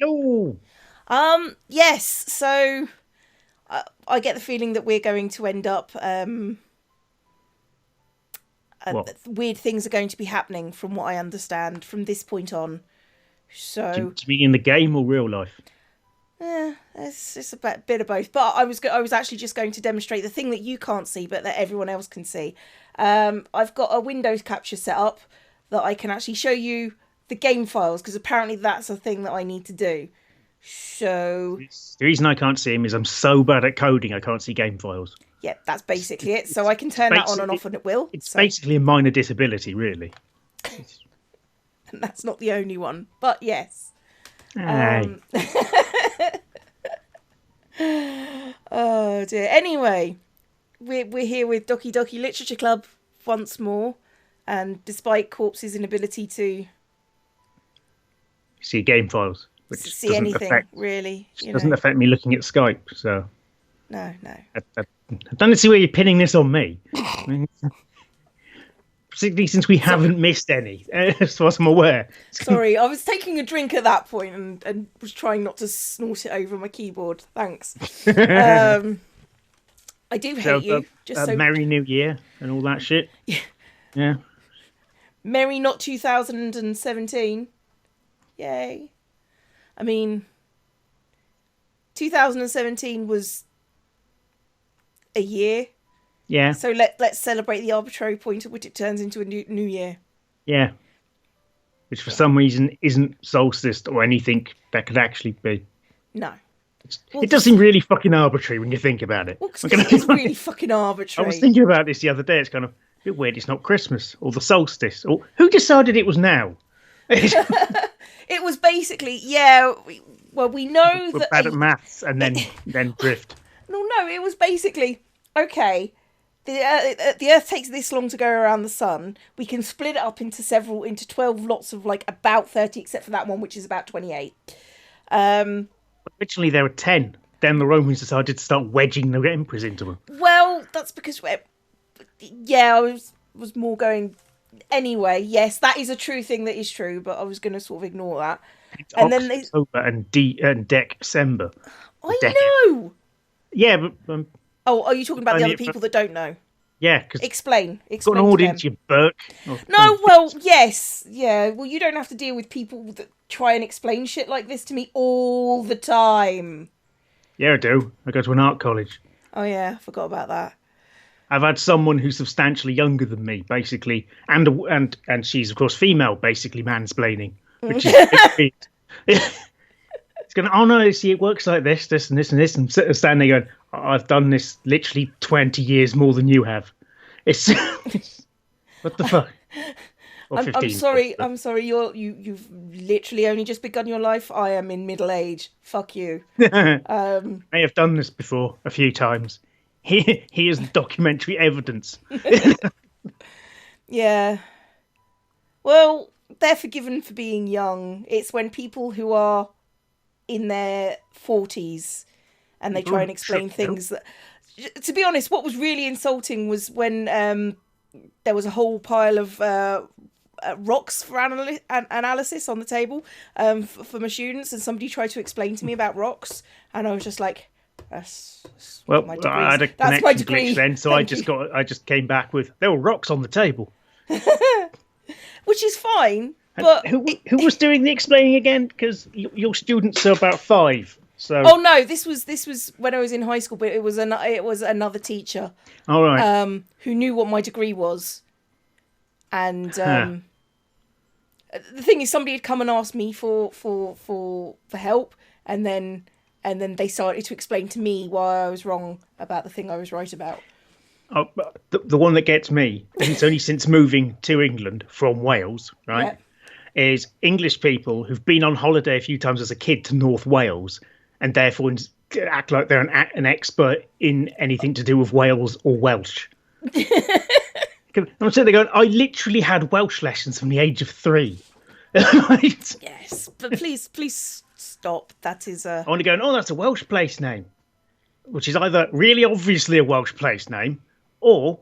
Oh, Yes. So I get the feeling that we're going to end up. what? Weird things are going to be happening, from what I understand, from this point on. So Do you mean in the game or real life? it's a bit of both. But I was actually just going to demonstrate the thing that you can't see, but that everyone else can see. I've got a Windows capture set up that I can actually show you the game files, because apparently that's a thing that I need to do. So The reason I can't see him is I'm so bad at coding I can't see game files. yeah, that's basically it. So It's, I can it's turn that on and basically off, and it will. it's So basically a minor disability, really. and that's not the only one, but yes. Hey. Oh dear. Anyway, we're here with Doki Doki Literature Club once more, and despite Corpse's inability to See game files, which see anything really, doesn't affect me looking at Skype. So no. I don't see where you're pinning this on me. Particularly since we haven't missed any, as far as I'm aware. Sorry, I was taking a drink at that point and was trying not to snort it over my keyboard. Thanks. I do hate you. Just so Merry New Year and all that shit. Yeah. Merry not 2017. Yay. I mean, 2017 was a year. Yeah. So let's celebrate the arbitrary point at which it turns into a new year. Yeah. Which for some reason isn't solstice or anything that could actually be. No. It does seem really fucking arbitrary when you think about it. Well, it is really fucking arbitrary. I was thinking about this the other day. It's kind of a bit weird. It's not Christmas or the solstice. Or who decided it was now? It was basically, yeah. We know We're that bad at maths and then drift. No, it was basically okay. The Earth takes this long to go around the sun. We can split it up into 12 lots of like about 30, except for that one, which is about 28. Originally there were 10. Then the Romans decided to start wedging the emperors into them. Well, that's because I was more going. Anyway, yes, that is a true thing that is true, but I was going to sort of ignore that. It's And then October and December. I know. Yeah, but Oh, are you talking about the other people that don't know? yeah, because Explain got an audience, you Burke. No, well, yes, yeah. Well, you don't have to deal with people that try and explain shit like this to me all the time. Yeah, I do. I go to an art college. Oh yeah, I forgot about that. I've had someone who's substantially younger than me, basically, and she's of course female, basically mansplaining, which is it's going. Oh no, see, it works like this, this, and this, and this, and standing there going, I've done this literally 20 years more than you have. It's what the fuck. I'm sorry. I'm sorry. You've literally only just begun your life. I am in middle age. Fuck you. I have done this before a few times. Here's the documentary evidence. Yeah. Well, they're forgiven for being young. It's when people who are in their 40s and they try and explain things that. To be honest, what was really insulting was when there was a whole pile of rocks for analysis on the table for my students, and somebody tried to explain to me about rocks, and I was just like, that's well, my I had a that's my connection degree. glitch then, so I just came back with there were rocks on the table, which is fine. And but who was doing the explaining again? Because your students are about 5. So oh no, this was when I was in high school, but it was another teacher. All right. Who knew what my degree was, and the thing is, somebody had come and asked me for help, and then they started to explain to me why I was wrong about the thing I was right about. Oh, the one that gets me, and it's only since moving to England from Wales, right? Yeah. Is English people who've been on holiday a few times as a kid to North Wales, and therefore act like they're an expert in anything to do with Wales or Welsh. I'm sitting there going, I literally had Welsh lessons from the age of 3. Right? Yes, but please stop. That is a... I want to go, oh, that's a Welsh place name. Which is either really obviously a Welsh place name, or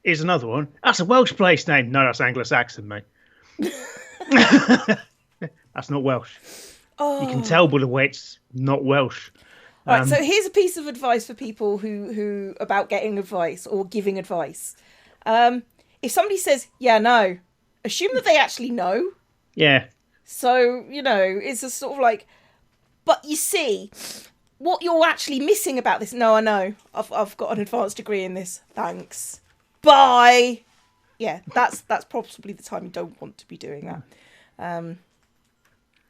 is another one. That's a Welsh place name. No, that's Anglo-Saxon, mate. That's not Welsh. You can tell by the way it's not Welsh. Right, so here's a piece of advice for people who about getting advice or giving advice. If somebody says, yeah, no, assume that they actually know. Yeah. So, it's a sort of like, but you see, what you're actually missing about this, no, I know, I've got an advanced degree in this, thanks. Bye! Yeah, that's possibly the time you don't want to be doing that.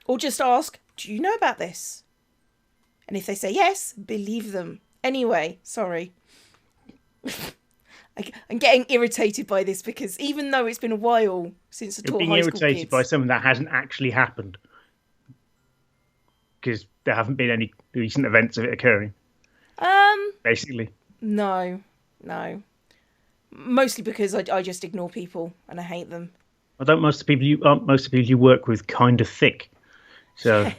Or just ask, do you know about this? And if they say yes, believe them. Anyway, sorry. I'm getting irritated by this because even though it's been a while since I taught high school kids... Being irritated by something that hasn't actually happened. Because there haven't been any recent events of it occurring. Basically. No. Mostly because I just ignore people and I hate them. Well, most of the people you work with kind of thick. So...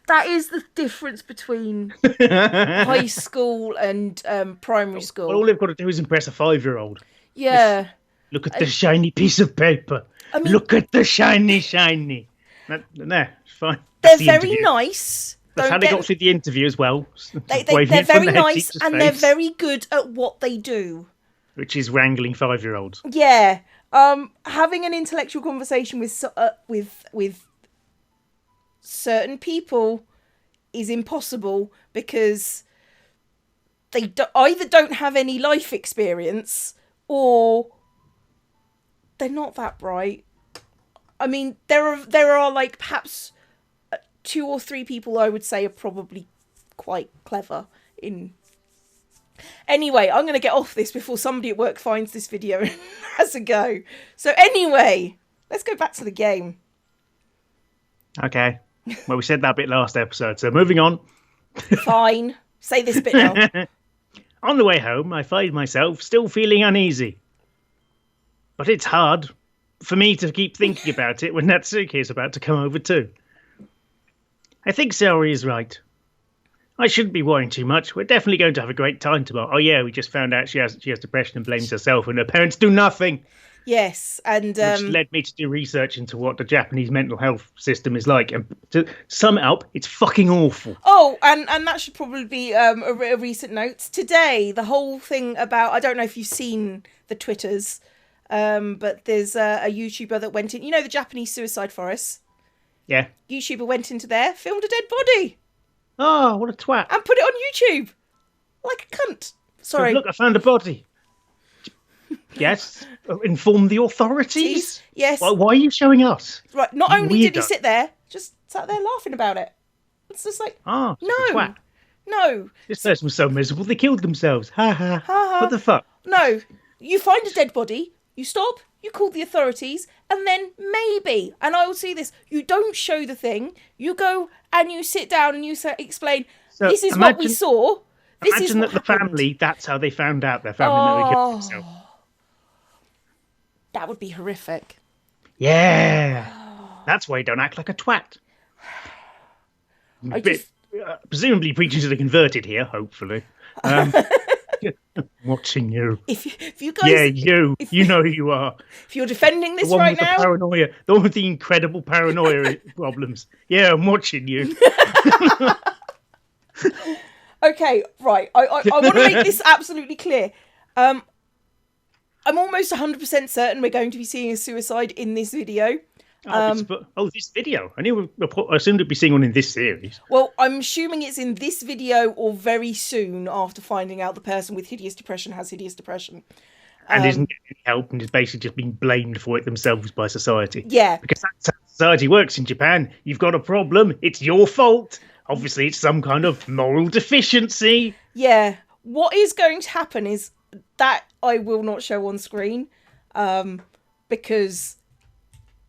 That is the difference between high school and primary school. Well, all they've got to do is impress a 5-year-old. Yeah. Look at the shiny piece of paper. I mean, look at the shiny. No, it's fine. They're very nice. That's how they got through the interview as well. They're very nice and they're very good at what they do. Which is wrangling 5-year-olds. Yeah. Having an intellectual conversation with certain people is impossible because they either don't have any life experience or they're not that bright. I mean, there are like perhaps 2 or 3 people I would say are probably quite clever in... Anyway, I'm going to get off this before somebody at work finds this video and has a go. So anyway, let's go back to the game. Okay. Well, we said that bit last episode, so moving on. Fine. Say this bit now. On the way home, I find myself still feeling uneasy. But it's hard for me to keep thinking about it when Natsuki is about to come over too. I think Saori is right. I shouldn't be worrying too much. We're definitely going to have a great time tomorrow. Oh yeah, we just found out she has depression and blames herself and her parents do nothing. Yes, and... Which led me to do research into what the Japanese mental health system is like. And to sum it up, it's fucking awful. Oh, and that should probably be a recent note. Today, the whole thing about... I don't know if you've seen the Twitters, but there's a YouTuber that went in... You know the Japanese suicide forests? Yeah. YouTuber went into there, filmed a dead body. Oh, what a twat. And put it on YouTube. Like a cunt. Sorry. Oh, look, I found a body. Yes. Inform the authorities? Yes. Why are you showing us? Right. Not only did he sit there, just sat there laughing about it. It's just like, no. Twat. No. This person was so miserable they killed themselves. Ha ha. What the fuck? No. You find a dead body, you stop, you call the authorities, and then maybe, and I will see this, you don't show the thing, you go and you sit down and you explain, so this is what we saw. Imagine that the family, that's how they found out their family member killed themselves. That would be horrific. Yeah. That's why you don't act like a twat. Presumably preaching to the converted here, hopefully. Watching you. If you guys... Yeah, you. You know who you are. If you're defending this right now... The one with the incredible paranoia problems. Yeah, I'm watching you. Okay, right. I want to make this absolutely clear. I'm almost 100% certain we're going to be seeing a suicide in this video. This video. I assumed we'd be seeing one in this series. Well, I'm assuming it's in this video or very soon after finding out the person with hideous depression has hideous depression. And isn't getting any help and is basically just being blamed for it themselves by society. Yeah. Because that's how society works in Japan. You've got a problem, it's your fault. Obviously, it's some kind of moral deficiency. Yeah. What is going to happen is that I will not show on screen because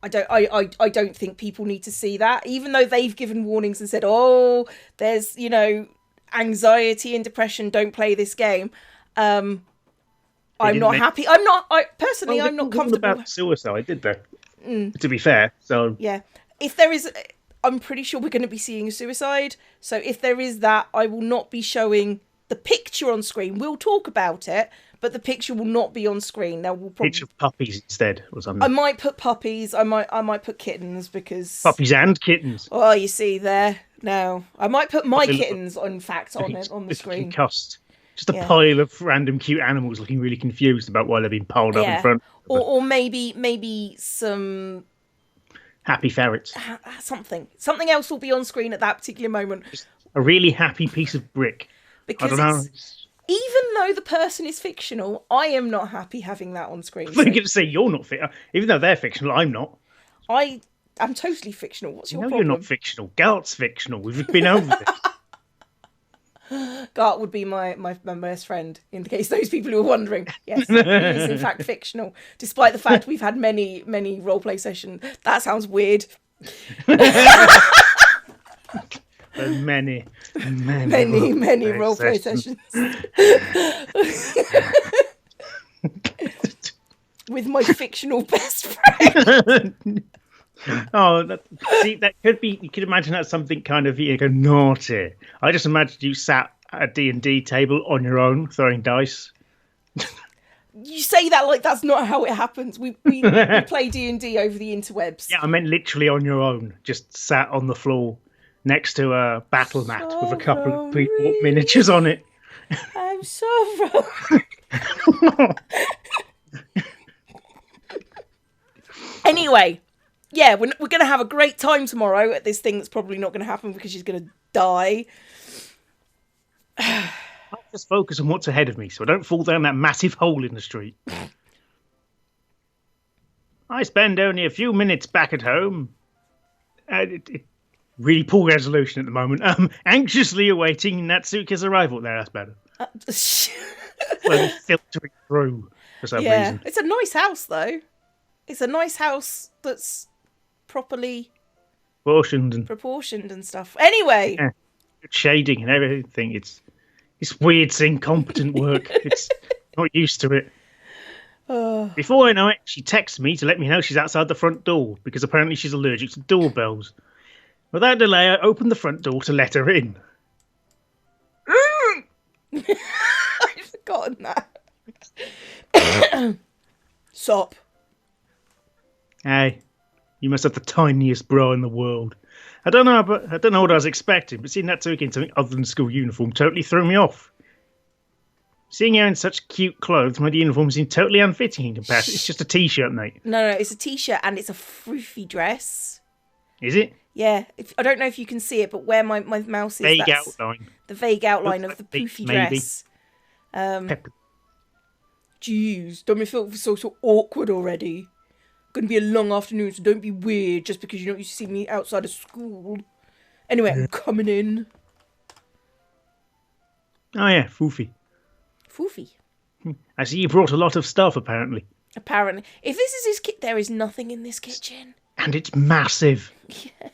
I don't think people need to see that, even though they've given warnings and said, oh, there's, anxiety and depression, don't play this game. I'm not happy. I'm not comfortable about suicide, did they? To be fair, so yeah. If there is, I'm pretty sure we're going to be seeing a suicide. So if there is that, I will not be showing the picture on screen. We'll talk about it, but the picture will not be on screen. There will probably picture of puppies instead or something. I might put puppies. I might put kittens because puppies and kittens. Oh, you see there. No, I might put my kittens, in fact, on the screen. Concussed. Just a pile of random cute animals looking really confused about why they've been piled up in front. Or maybe some happy ferrets. Something else will be on screen at that particular moment. Just a really happy piece of brick. Because I don't know. Even though the person is fictional, I am not happy having that on screen. I'm going to say you're not fictional. Even though they're fictional, I'm not. I'm totally fictional. What's your problem? No, you're not fictional. Gart's fictional. We've been over this. Gart would be my best friend, in case those people who are wondering. Yes, he is in fact fictional, despite the fact we've had many roleplay sessions. That sounds weird. Many roleplay sessions. With my fictional best friend. That could be. You could imagine that's something kind of naughty. I just imagined you sat at a D&D table on your own throwing dice. You say that like that's not how it happens. We play D&D over the interwebs. Yeah, I meant literally on your own, just sat on the floor next to a battle mat with a couple of people miniatures on it. I'm so wrong. Anyway. Yeah, we're going to have a great time tomorrow at this thing that's probably not going to happen because she's going to die. I'll just focus on what's ahead of me so I don't fall down that massive hole in the street. I spend only a few minutes back at home. Really poor resolution at the moment. Anxiously awaiting Natsuka's arrival. There, that's better. Slowly filtering through for some reason. It's a nice house, though. It's a nice house that's properly proportioned and stuff. Anyway, shading and everything. It's weird, seeing competent work. It's not used to it. Before I know it, she texts me to let me know she's outside the front door because apparently she's allergic to doorbells. Without delay, I opened the front door to let her in. I've forgotten that. Sop. Hey. You must have the tiniest bra in the world. I don't know what I was expecting, but seeing Natsuki in something other than school uniform totally threw me off. Seeing her in such cute clothes made the uniform seem totally unfitting in comparison. It's just a t-shirt, mate. No, it's a t-shirt and it's a froofy dress. Is it? Yeah. I don't know if you can see it, but where my mouse is, vague outline. The vague outline of the poofy dress. Jeez, don't make me feel so awkward already. Going to be a long afternoon, so don't be weird just because you don't used to see me outside of school. Anyway, I'm coming in. Oh yeah, Foofy. I see you brought a lot of stuff, apparently. Apparently. If this is his there is nothing in this kitchen. And it's massive. Yeah.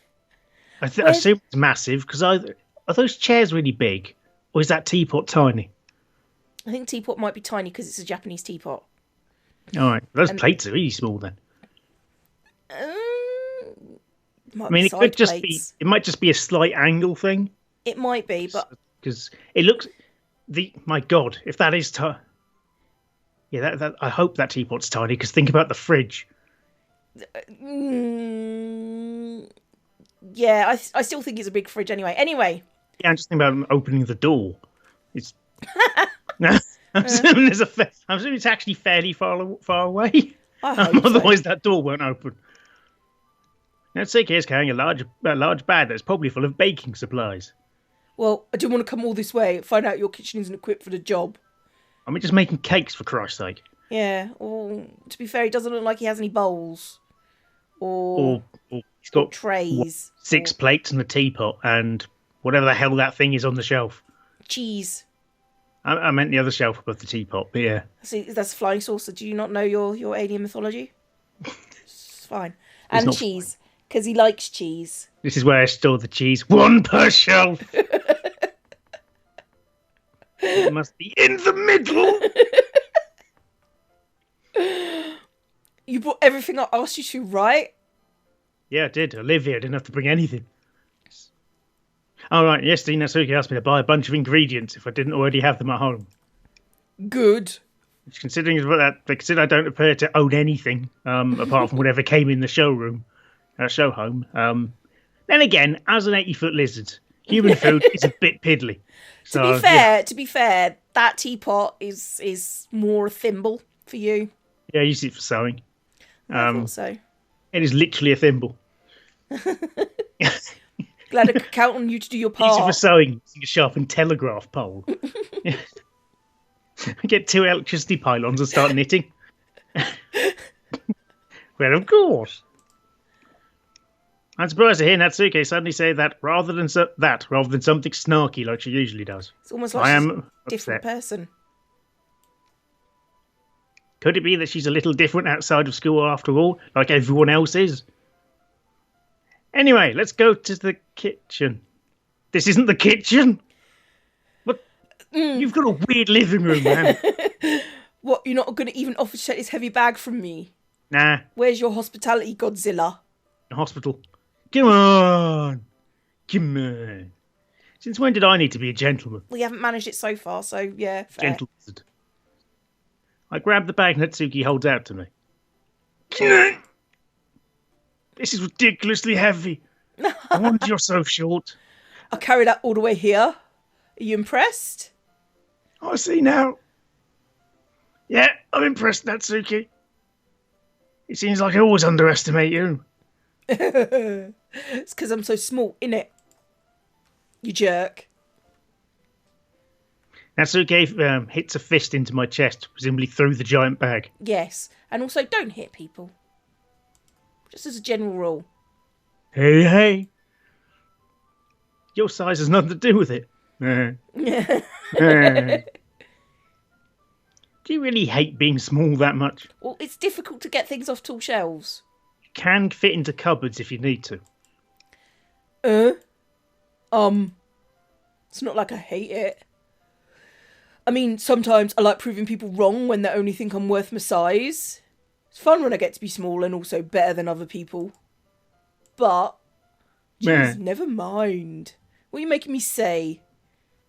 I assume it's massive, because are those chairs really big? Or is that teapot tiny? I think teapot might be tiny because it's a Japanese teapot. Alright, those plates are really small then. It could just be. It might just be a slight angle thing. It might be, but because it looks. My God, if that is that I hope that teapot's tiny. Because think about the fridge. Yeah, I still think it's a big fridge anyway. Anyway. Yeah, I'm just thinking about opening the door. It's. I'm assuming it's actually fairly far away. Otherwise, that door won't open. Natsuki is carrying a large bag that's probably full of baking supplies. Well, I didn't want to come all this way and find out your kitchen isn't equipped for the job. I mean, just making cakes, for Christ's sake. Yeah, well, to be fair, he doesn't look like he has any bowls. Or he's got trays. 6 plates and a teapot and whatever the hell that thing is on the shelf. Cheese. I meant the other shelf above the teapot, but yeah. See, that's a flying saucer. Do you not know your alien mythology? It's fine. And cheese. Because he likes cheese. This is where I store the cheese. 1 per shelf. It must be in the middle. You brought everything I asked you to, right? Yeah, I did. I live here. I didn't have to bring anything. All right. Yesterday, Natsuki asked me to buy a bunch of ingredients if I didn't already have them at home. Good. Considering I don't appear to own anything apart from whatever came in the show home. Then again, as an 80-foot lizard, human food is a bit piddly. To So, be fair, that teapot is more a thimble for you. Yeah, I use it for sewing. I thought so. It is literally a thimble. Glad I could count on you to do your part. Use it for sewing, using a sharpened telegraph pole. Get 2 electricity pylons and start knitting. Well, of course. I'm surprised to hear Natsuki suddenly say that rather than something snarky like she usually does. It's almost like she's a different person. Could it be that she's a little different outside of school after all, like everyone else is? Anyway, let's go to the kitchen. This isn't the kitchen? What? You've got a weird living room, man. What, you're not going to even offer to take this heavy bag from me? Nah. Where's your hospitality, Godzilla? The hospital. Come on. Come on. Since when did I need to be a gentleman? We haven't managed it so far, so yeah, fair. Gentle wizard. I grab the bag Natsuki holds out to me. This is ridiculously heavy. No wonder you're so short. I'll carry that all the way here. Are you impressed? I see now. Yeah, I'm impressed, Natsuki. It seems like I always underestimate you. It's because I'm so small, innit? You jerk. Natsuki hits a fist into my chest, presumably through the giant bag. Yes, and also don't hit people. Just as a general rule. Hey. Your size has nothing to do with it. Do you really hate being small that much? Well, it's difficult to get things off tall shelves. You can fit into cupboards if you need to. It's not like I hate it. I mean, sometimes I like proving people wrong when they only think I'm worth my size. It's fun when I get to be small and also better than other people. But, geez, never mind. What are you making me say?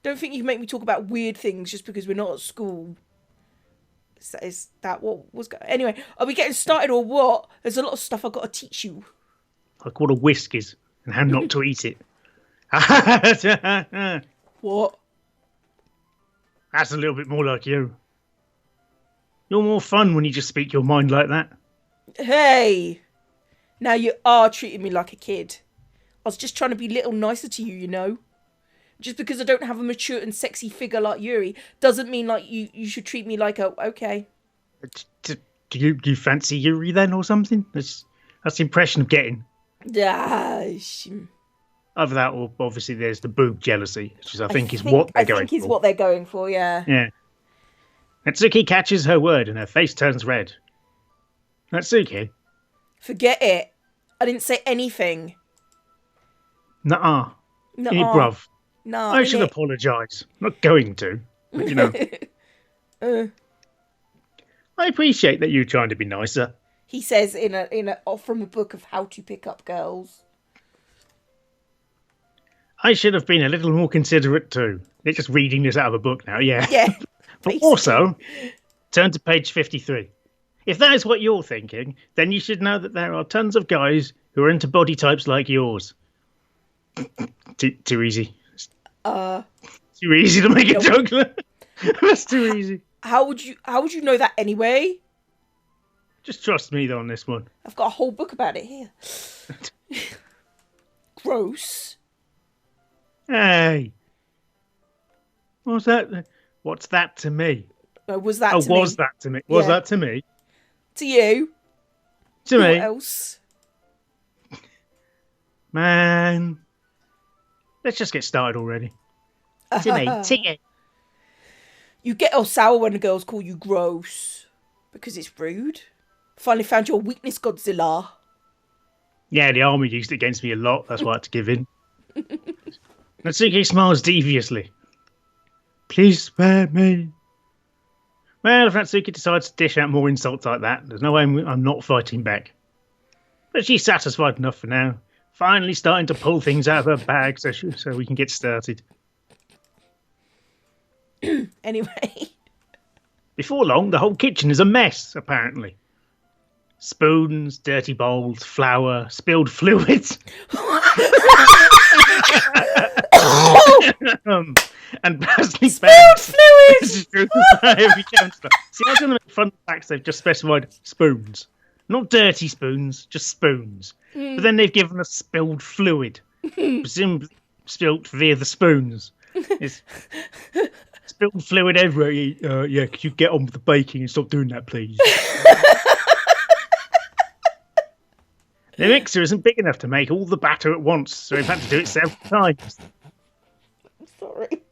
Don't think you can make me talk about weird things just because we're not at school. Is that what was going... Anyway, are we getting started or what? There's a lot of stuff I've got to teach you. Like what a whisk is and how not to eat it. What? That's a little bit more like you. You're more fun when you just speak your mind like that. Hey! Now you are treating me like a kid. I was just trying to be a little nicer to you, you know? Just because I don't have a mature and sexy figure like Yuri doesn't mean like you should treat me like a... Okay. Do you fancy Yuri then or something? That's the impression I'm getting. Other that, or obviously there's the boob jealousy, which I think is what they're going for. I think is what they're going for, yeah. Yeah. Natsuki catches her word and her face turns red. Natsuki? Forget it. I didn't say anything. Nuh-uh. Hey, bruv. No, I should apologise. I'm not going to, but you know. I appreciate that you're trying to be nicer. He says from a book of how to pick up girls. I should have been a little more considerate too. They're just reading this out of a book now, yeah. Yeah. But also, turn to page 53. If that is what you're thinking, then you should know that there are tons of guys who are into body types like yours. Too easy. Too easy to make a joke. That's too easy. How would you know that anyway? Just trust me though on this one. I've got a whole book about it here. Gross. Hey. What's that? What's that to me? Was that to me? Was that to me? Was that to me? To you? To me? What else? Man. Let's just get started already. To me. To you. You get all sour when the girls call you gross. Because it's rude. Finally found your weakness, Godzilla. Yeah, the army used it against me a lot. That's why I had to give in. Natsuki smiles deviously. Please spare me. Well, if Natsuki decides to dish out more insults like that, there's no way I'm not fighting back. But she's satisfied enough for now. Finally starting to pull things out of her bag so we can get started. Anyway. Before long, the whole kitchen is a mess, apparently. spoons, dirty bowls, flour, spilled fluids, and plastic bags. Fluids! Every counter. See, I was going to make fun facts. They've just specified spoons. Not dirty spoons, just spoons. But then they've given us spilled fluid. Presumably spilt via the spoons. It's spilled fluid everywhere. Yeah, could you get on with the baking and stop doing that, please? The mixer isn't big enough to make all the batter at once, so we've had to do it several times. Sorry.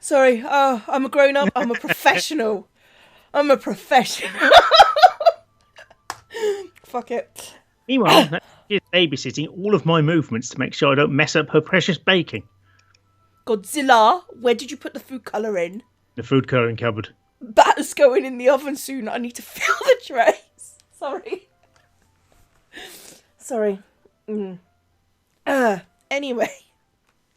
Sorry. Oh, I'm a grown up. I'm a professional. Fuck it. Meanwhile, she's babysitting all of my movements to make sure I don't mess up her precious baking. Godzilla, where did you put the food colour in? The food colouring cupboard. Batter's going in the oven soon. I need to fill the trays. Sorry. Anyway.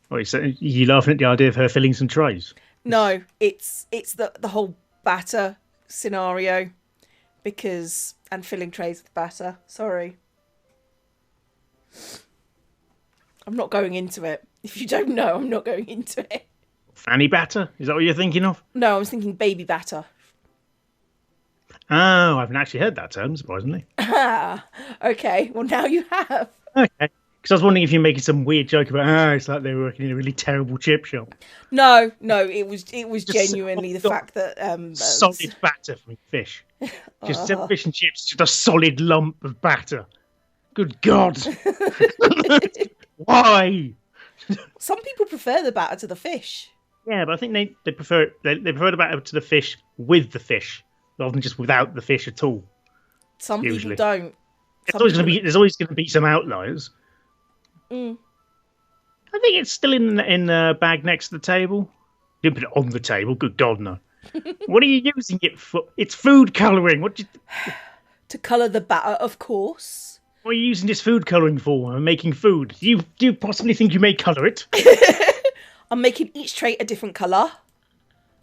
Wait, so you laughing at the idea of her filling some trays? No, it's the whole batter scenario, and filling trays with batter. Sorry. I'm not going into it. If you don't know, I'm not going into it. Fanny batter? Is that what you're thinking of? No, I was thinking baby batter. Oh, I haven't actually heard that term, surprisingly. Okay. Well, now you have. Okay. Because I was wondering if you're making some weird joke about, it's like they were working in a really terrible chip shop. No, it was genuinely the fact that solid batter from fish. Just fish and chips, just a solid lump of batter. Good God. Why? Some people prefer the batter to the fish. Yeah, but I think they prefer they prefer the batter to the fish with the fish rather than just without the fish at all. Some people don't. There's always going to be some outliers. I think it's still in the bag next to the table. You didn't put it on the table. Good God, no. What are you using it for? It's food colouring. To colour the batter, of course. What are you using this food colouring for? I'm making food. Do you possibly think you may colour it? I'm making each tray a different colour.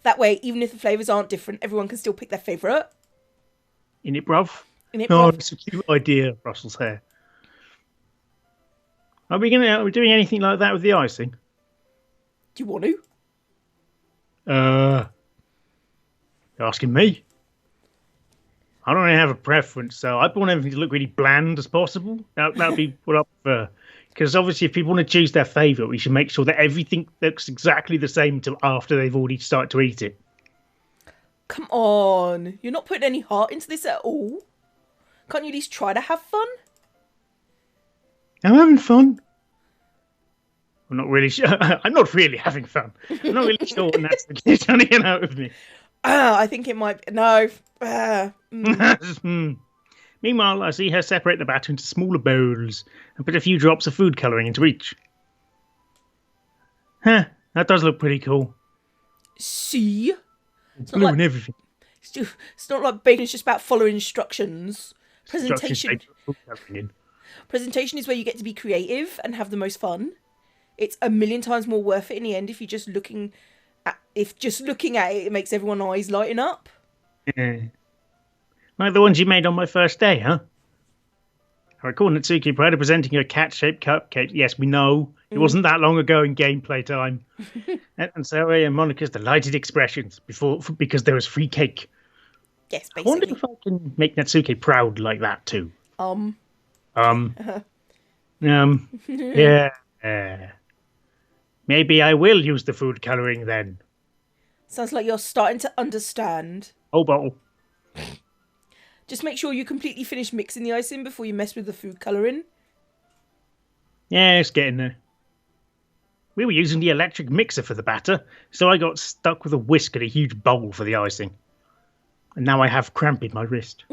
That way, even if the flavours aren't different, everyone can still pick their favourite. In it, bruv? In it, bruv. Oh, bruv. it's a cute idea, Russell's hair. Are we doing anything like that with the icing? Do you want to? You're asking me? I don't really have a preference, so I want everything to look really bland as possible. That'd be what I prefer. Because obviously, if people want to choose their favourite, we should make sure that everything looks exactly the same until after they've already started to eat it. Come on. You're not putting any heart into this at all? Can't you at least try to have fun? I'm having fun. I'm not really sure. I'm not really having fun. I'm not really sure when that's the case running out of me. I think it might be. No. Meanwhile, I see her separate the batter into smaller bowls and put a few drops of food colouring into each. Huh, that does look pretty cool. See? It's blue and everything. It's not like baking, it's just about following instructions. Presentation is where you get to be creative and have the most fun. It's a million times more worth it in the end if you're just looking at it, it makes everyone's eyes lighten up. Yeah. Like the ones you made on my first day, huh? I recall Natsuki proud of presenting her cat-shaped cupcake. Yes, we know. It wasn't that long ago in gameplay time. and Sarah and Monica's delighted expressions because there was free cake. Yes, basically. I wonder if I can make Natsuki proud like that too. Yeah. Maybe I will use the food colouring then. Sounds like you're starting to understand. Oh, bottle. Just make sure you completely finish mixing the icing before you mess with the food colouring. Yeah, it's getting there. We were using the electric mixer for the batter, so I got stuck with a whisk and a huge bowl for the icing. And now I have cramp in my wrist.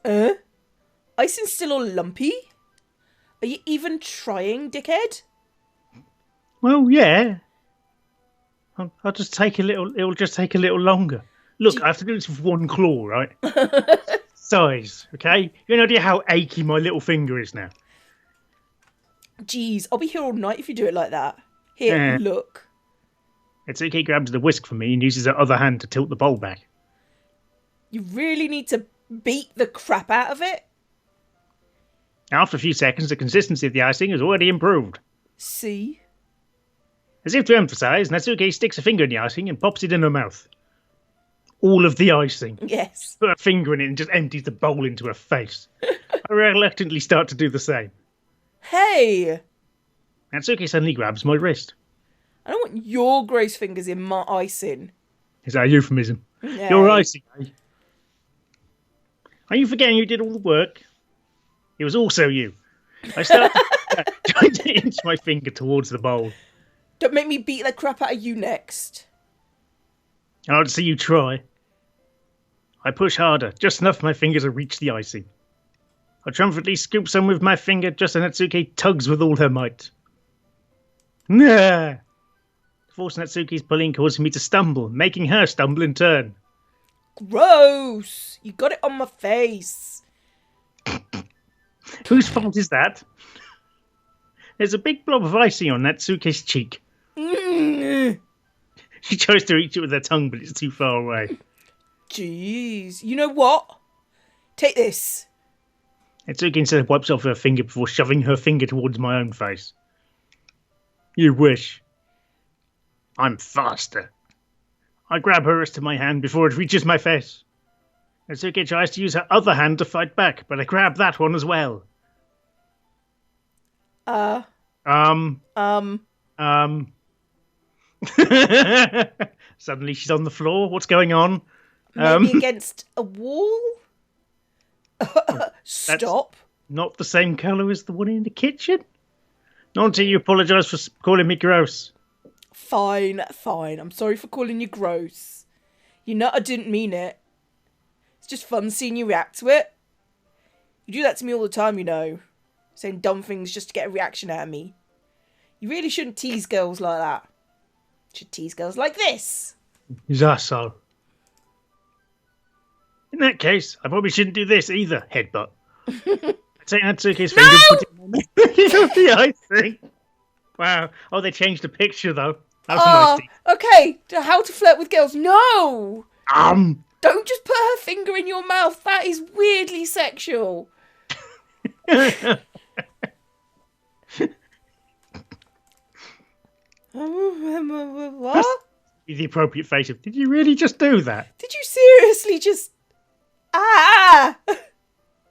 Icing's still all lumpy? Are you even trying, dickhead? Well, yeah. I'll just take a little. It'll just take a little longer. Look, I have to do this with one claw, right? Size, okay? You have no idea how achy my little finger is now. Jeez, I'll be here all night if you do it like that. Here, look. Natsuki grabs the whisk from me and uses her other hand to tilt the bowl back. You really need to beat the crap out of it? After a few seconds, the consistency of the icing has already improved. See? As if to emphasize, Natsuki sticks a finger in the icing and pops it in her mouth. All of the icing. Yes. Put her finger in it and just empties the bowl into her face. I reluctantly start to do the same. Hey! Natsuki suddenly grabs my wrist. I don't want your gross fingers in my icing. Is that a euphemism? Yeah. Your icing, eh? Are you forgetting you did all the work? It was also you. I started trying to inch my finger towards the bowl. Don't make me beat the crap out of you next. I'd see you try. I push harder, just enough for my finger to reach the icing. I triumphantly scoop some with my finger just as Natsuki tugs with all her might. Nah! The force Natsuki's pulling causes me to stumble, making her stumble in turn. Gross! You got it on my face. Whose fault is that? There's a big blob of icing on Natsuki's cheek. She tries to reach it with her tongue, but it's too far away. Jeez. You know what? Take this. Natsuki instead wipes off her finger before shoving her finger towards my own face. You wish. I'm faster. I grab her wrist to my hand before it reaches my face. Natsuki tries to use her other hand to fight back, but I grab that one as well. Suddenly she's on the floor. What's going on? Maybe against a wall? Stop. Not the same colour as the one in the kitchen? Not until you apologise for calling me gross. Fine. I'm sorry for calling you gross. You know I didn't mean it. It's just fun seeing you react to it. You do that to me all the time, you know. Saying dumb things just to get a reaction out of me. You really shouldn't tease girls like that. You should tease girls like this. Is that so? In that case, I probably shouldn't do this either, headbutt. I take Natsuki's finger and put it on the icing. Wow. Oh, they changed the picture, though. That was a nice thing. Okay. How to flirt with girls. No! Don't just put her finger in your mouth. That is weirdly sexual. What? The appropriate face of, did you really just do that? Did you seriously just...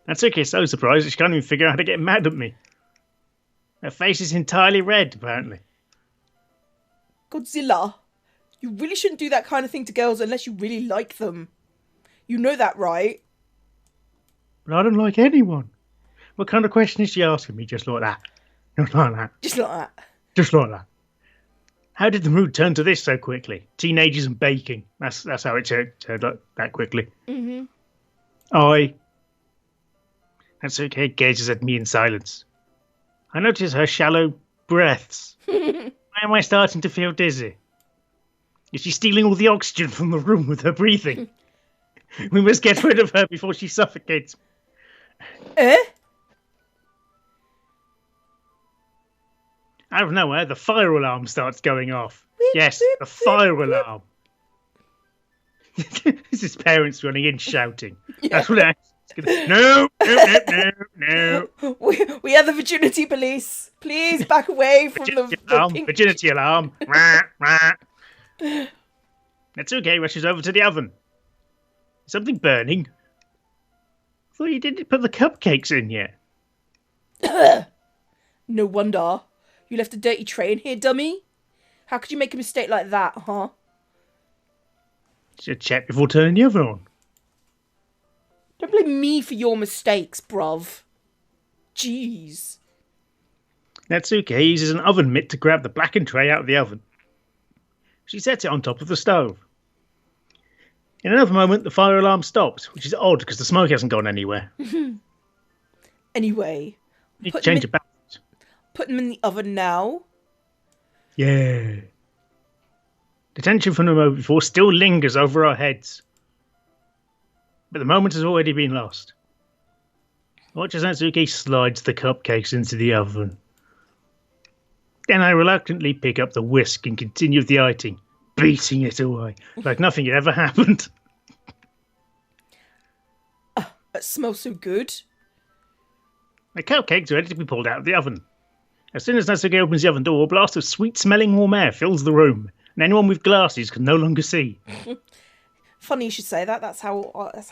Natsuki is so surprised that she can't even figure out how to get mad at me. Her face is entirely red, apparently. Godzilla, you really shouldn't do that kind of thing to girls unless you really like them. You know that, right? But I don't like anyone. What kind of question is she asking me just like that? Just like that. Just like that. Just like that. How did the mood turn to this so quickly? Teenagers and baking. That's how it turned up that quickly. Mm-hmm. Natsuki gazes at me in silence. I notice her shallow breaths. Why am I starting to feel dizzy? Is she stealing all the oxygen from the room with her breathing? We must get rid of her before she suffocates. Out of nowhere, the fire alarm starts going off. Yes, the fire alarm. This is parents running in shouting. Yeah. That's what No. We are the virginity police. Please back away from the pink... Virginity alarm. Natsuki rushes over to the oven. Is something burning? I thought you didn't put the cupcakes in yet. No wonder. You left a dirty tray in here, dummy. How could you make a mistake like that, huh? Should check before turning the oven on. Don't blame me for your mistakes, bruv. Jeez. Natsuki uses an oven mitt to grab the blackened tray out of the oven. She sets it on top of the stove. In another moment, the fire alarm stops, which is odd because the smoke hasn't gone anywhere. Anyway. You need to change the batteries. Put them in the oven now. Yeah. The tension from the moment before still lingers over our heads. But the moment has already been lost. Watch as Natsuki slides the cupcakes into the oven. Then I reluctantly pick up the whisk and continue with the icing. beating it away like nothing had ever happened. It smells so good. The cupcakes are ready to be pulled out of the oven. As soon as Natsuki opens the oven door, a blast of sweet-smelling warm air fills the room, and anyone with glasses can no longer see. Funny you should say that. That's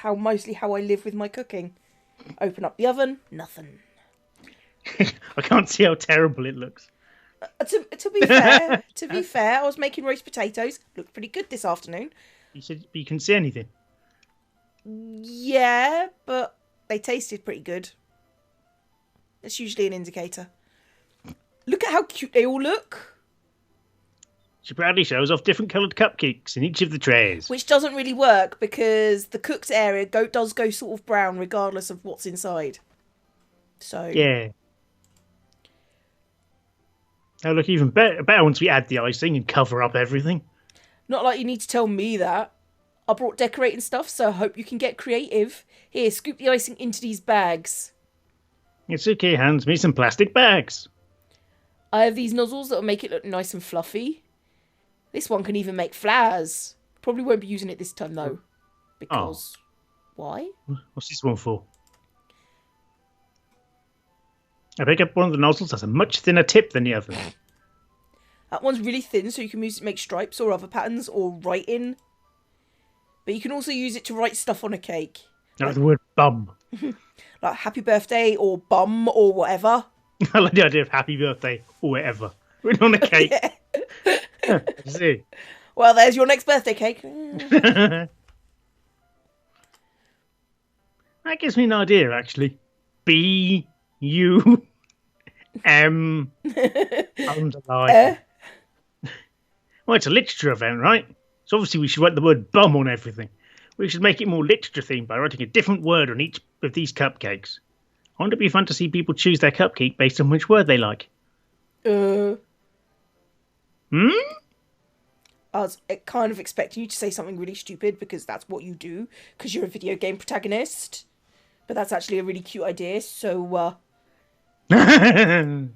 mostly how I live with my cooking. Open up the oven, nothing. I can't see how terrible it looks. To be fair, I was making roast potatoes. Looked pretty good this afternoon. You said you couldn't see anything. Yeah, but they tasted pretty good. That's usually an indicator. Look at how cute they all look. She proudly shows off different coloured cupcakes in each of the trays. Which doesn't really work because the cooked area does go sort of brown regardless of what's inside. So yeah. They'll look even better once we add the icing and cover up everything. Not like you need to tell me that. I brought decorating stuff, so I hope you can get creative. Here, scoop the icing into these bags. Natsuki hands me some plastic bags. I have these nozzles that will make it look nice and fluffy. This one can even make flowers. Probably won't be using it this time, though. Because... Why? What's this one for? I pick up one of the nozzles that has a much thinner tip than the other. That one's really thin, so you can use it to make stripes or other patterns or writing. But you can also use it to write stuff on a cake. Like the word bum. Like happy birthday or bum or whatever. I like the idea of happy birthday or whatever. Written on a cake. Yeah. See. Well, there's your next birthday cake. That gives me an idea, actually. B-U-M underline. Well, it's a literature event, right? So obviously we should write the word bum on everything. We should make it more literature themed by writing a different word on each of these cupcakes. I want it to be fun to see people choose their cupcake based on which word they like. I was kind of expecting you to say something really stupid because that's what you do, because you're a video game protagonist. But that's actually a really cute idea, so, Maybe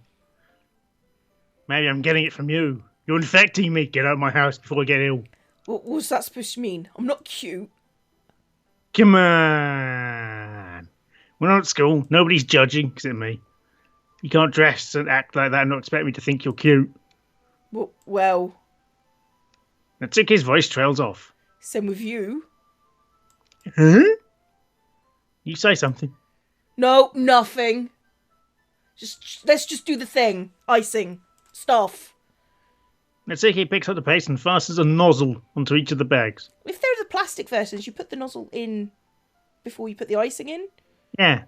I'm getting it from you. You're infecting me. Get out of my house before I get ill. What's that supposed to mean? I'm not cute. Come on. We're not at school. Nobody's judging except me. You can't dress and act like that and not expect me to think you're cute. Well... Natsuki's voice trails off. Same with you. Huh? You say something. No, nothing. Let's just do the thing. Icing. Stuff. Natsuki picks up the paste and fastens a nozzle onto each of the bags. If they're the plastic versions, you put the nozzle in before you put the icing in? Yeah.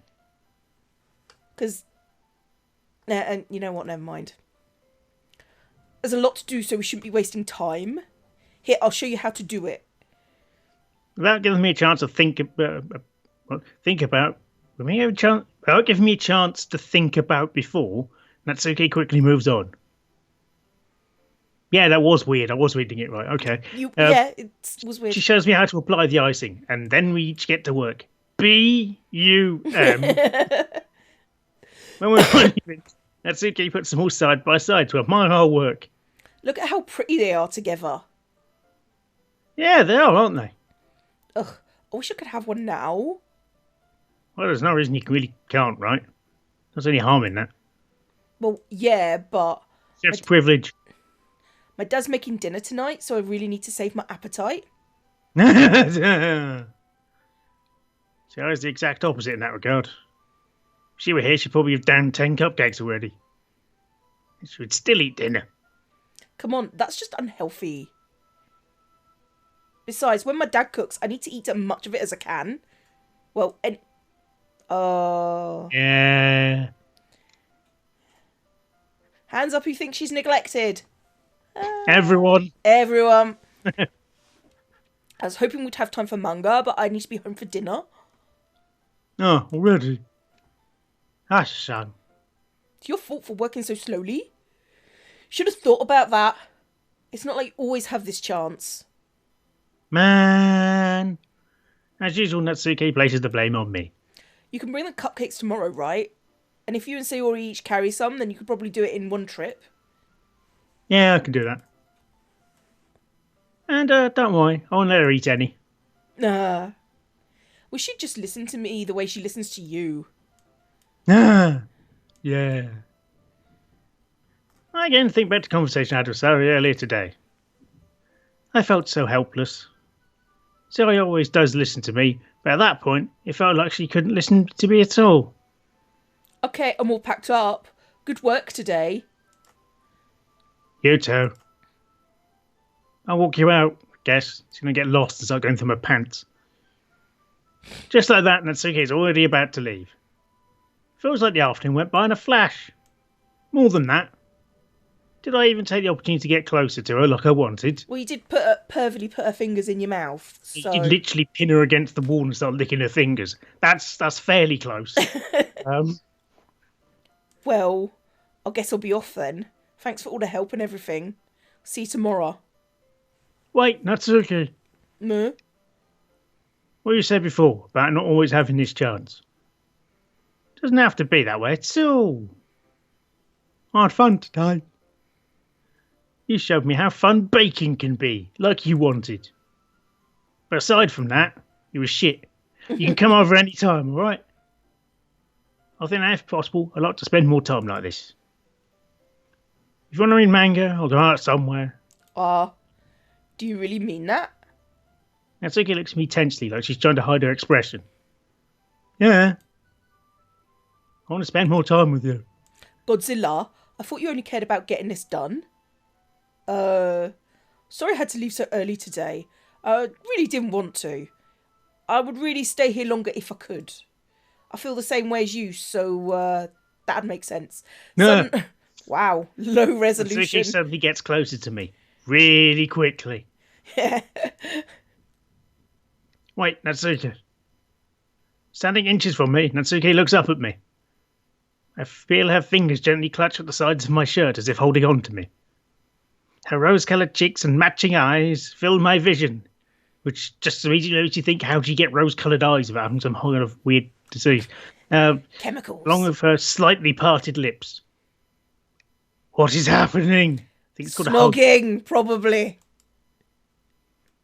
Because... and you know what, never mind. There's a lot to do, so we shouldn't be wasting time. Here, I'll show you how to do it. Without giving me a chance to think about... Without giving me a chance to think about before, Natsuki quickly moves on. Yeah, that was weird. I was reading it right. Okay. It was weird. She shows me how to apply the icing, and then we each get to work. B-U-M. When we're leaving, Natsuki puts them all side by side to admire our work. Look at how pretty they are together. Yeah, they are, aren't they? Ugh, I wish I could have one now. Well, there's no reason you really can't, right? There's any harm in that. Well, yeah, but... Chef's privilege. My dad's making dinner tonight, so I really need to save my appetite. Sarah's the exact opposite in that regard. If she were here, she'd probably have downed 10 cupcakes already. She would still eat dinner. Come on, that's just unhealthy. Besides, when my dad cooks, I need to eat as much of it as I can. Well, and... Yeah. Hands up who thinks she's neglected. Everyone. Everyone. I was hoping we'd have time for manga, but I need to be home for dinner. Oh, already? Hush, son. It's your fault for working so slowly. Should have thought about that. It's not like you always have this chance. Man. As usual, Natsuki places the blame on me. You can bring the cupcakes tomorrow, right? And if you and Sayori each carry some, then you could probably do it in one trip. Yeah, I can do that. And don't worry, I won't let her eat any. We should just listen to me the way she listens to you. Ah, yeah. I again think back to the conversation I had with Sari earlier today. I felt so helpless. Sari always does listen to me, but at that point, it felt like she couldn't listen to me at all. Okay, I'm all packed up. Good work today. You too. I'll walk you out, I guess. She's going to get lost and start going through my pants. Just like that, Natsuki's already about to leave. Feels like the afternoon went by in a flash. More than that. Did I even take the opportunity to get closer to her like I wanted? Well, you did pervily put her fingers in your mouth, so... You did literally pin her against the wall and start licking her fingers. That's fairly close. Well, I guess I'll be off then. Thanks for all the help and everything. See you tomorrow. Wait, Natsuki. No? What you said before about not always having this chance. Doesn't have to be that way at all. I had fun today. You showed me how fun baking can be, like you wanted. But aside from that, it was shit. You can come over any time, alright? I think that if possible, I'd like to spend more time like this. If you want to read manga, I'll go out somewhere. Do you really mean that? Natsuki looks at me tensely, like she's trying to hide her expression. Yeah. I want to spend more time with you. Godzilla, I thought you only cared about getting this done. Sorry I had to leave so early today. Really didn't want to. I would really stay here longer if I could. I feel the same way as you, so that'd make sense. Wow, low resolution. Natsuki suddenly gets closer to me, really quickly. Wait, Natsuki. Standing inches from me, Natsuki looks up at me. I feel her fingers gently clutch at the sides of my shirt as if holding on to me. Her rose-coloured cheeks and matching eyes fill my vision, which just immediately makes you think, how'd she get rose-coloured eyes without having some kind of weird disease? Chemicals. Along with her slightly parted lips. What is happening? I think it's called snogging, probably.